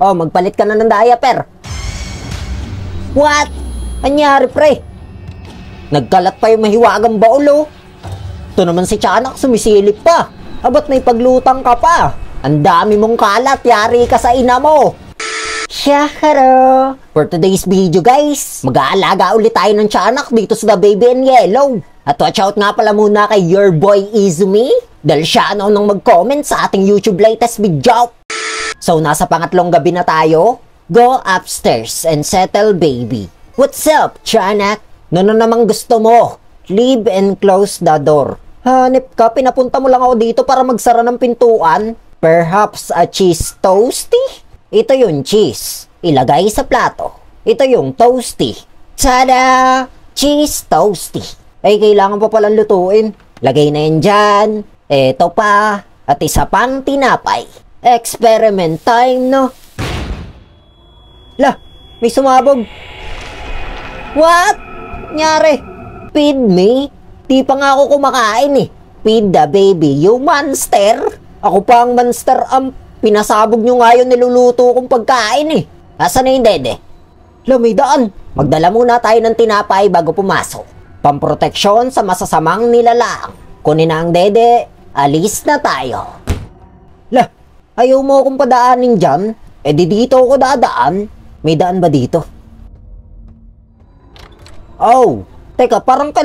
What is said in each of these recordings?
Oh, magpalit ka na ng diaper. What? Anyari, pre? Nagkalat pa yung mahiwagang baul, oh. Ito naman si Tiyanak, sumisilip pa. Abat may paglutang ka pa. Ang dami mong kalat, yari ka sa ina mo. Shakaro! For today's video, guys, mag-aalaga ulit tayo ng Tiyanak dito sa The Baby in Yellow. At watch out nga pala muna kay your boy Izumi, dahil siya nang mag-comment sa ating YouTube latest video. So, nasa pangatlong gabi na tayo. Go upstairs and settle, baby. What's up, Tiyanak? Ano namang gusto mo? Leave and close the door. Hanip ka, pinapunta mo lang ako dito para magsara ng pintuan. Perhaps a cheese toasty? Ito yung cheese. Ilagay sa plato. Ito yung toasty. Tada! Cheese toasty. Ay, kailangan pa palang lutuin. Lagay na yan dyan. Ito pa. At isa pang tinapay. Experiment time, no? Lah, may sumabog. What? Nyari? Feed me? Di pa nga ako kumakain eh. Feed the baby, you monster. Ako pa ang monster, pinasabog nyo nga yung niluluto kong pagkain eh. Asan na yung dede? Lah, may daan. Magdala muna tayo ng tinapay bago pumasok. Pamproteksyon sa masasamang nilalang. Kunin na ang dede, alis na tayo. Lah, ayaw mo akong padaanin dyan? Eh di dito ako dadaan. May daan ba dito? Oh, teka, parang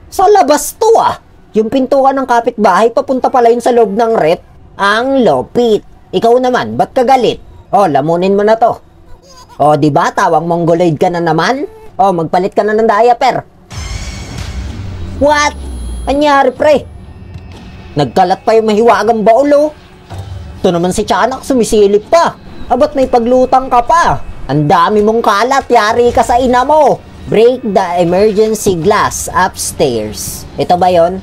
sa labas to ah. Yung pintuan ng kapitbahay, papunta pala yun sa loob ng rep. Ang lopit. Ikaw naman, ba't ka galit? Oh, lamunin mo na to. Oh, diba, tawang mongoloid ka na naman? Oh, magpalit ka na ng diaper. What? Anyari, pre? Nagkalat pa yung mahiwagang baul, oh. Ito naman si Tiyanak, sumisilip pa. Abat may paglutang ka pa. Ang dami mong kalat, yari ka sa ina mo. Break the emergency glass upstairs. Ito ba yon?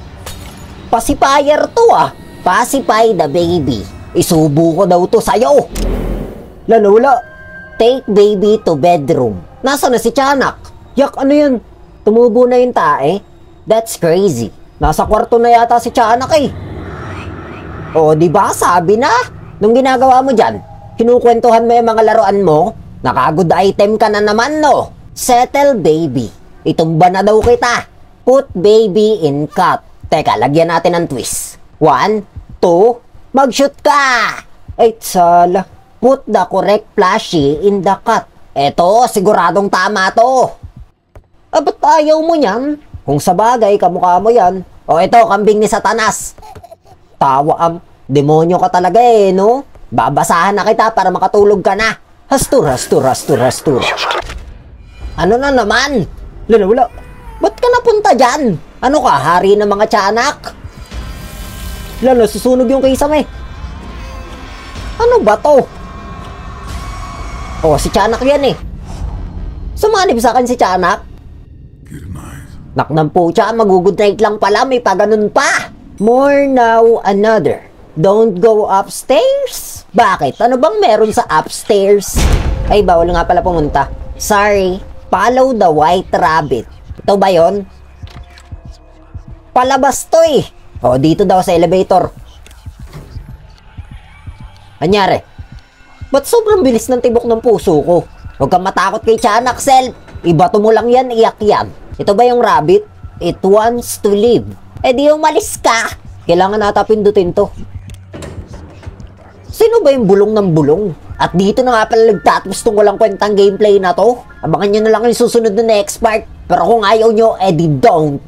Pacifier to ah. Pacify the baby. Isubo ko daw to sa'yo. Lalula. Take baby to bedroom. Nasaan na si Tiyanak? Yak, ano yun? Tumubo na yung tae? That's crazy. Nasa kwarto na yata si Tiyanak eh. O, diba? Sabi na. Nung ginagawa mo dyan, kinukwentuhan mo yung mga laruan mo? Nakagood item ka na naman, no? Settle, baby. Itumba na daw kita. Put baby in cut. Teka, lagyan natin ng twist. 1, 2, mag-shoot ka! Ay, tsala. Put the correct plushie in the cut. Eto, siguradong tama to. Ba't ayaw mo yan? Kung sa bagay, kamukha mo yan. O ito, kambing ni Satanas. Tawa, demonyo ka talaga eh, no? Babasahan na kita para makatulog ka na. Hastur, hastur, hastur, hastur. Ano na naman? Wala. Ba't ka napunta dyan? Ano ka, hari ng mga Tiyanak? Lalo, susunog yung kisame. Ano ba to? Oh, si Tiyanak yan eh. Sumanib sa akin si Tiyanak. Naknang po siya, mag-good night lang pala, may paganon pa. More now, another. Don't go upstairs? Bakit? Ano bang meron sa upstairs? Ay, bawal nga pala pumunta. Sorry. Follow the white rabbit. Ito ba yon? Palabas to eh. O, dito daw sa elevator. Anyari? Ba't sobrang bilis ng tibok ng puso ko? Huwag kang matakot kay Tiyanak, self. Ibato mo lang yan, iyak yan. Ito ba yung rabbit? It wants to live. Eh di umalis ka. Kailangan nata pindutin to. Sino ba yung bulong ng bulong? At dito na nga pala nagtatapos tong walang kwentang gameplay na to. Abangan nyo na lang yung susunod na next part. Pero kung ayaw nyo, eh di don't.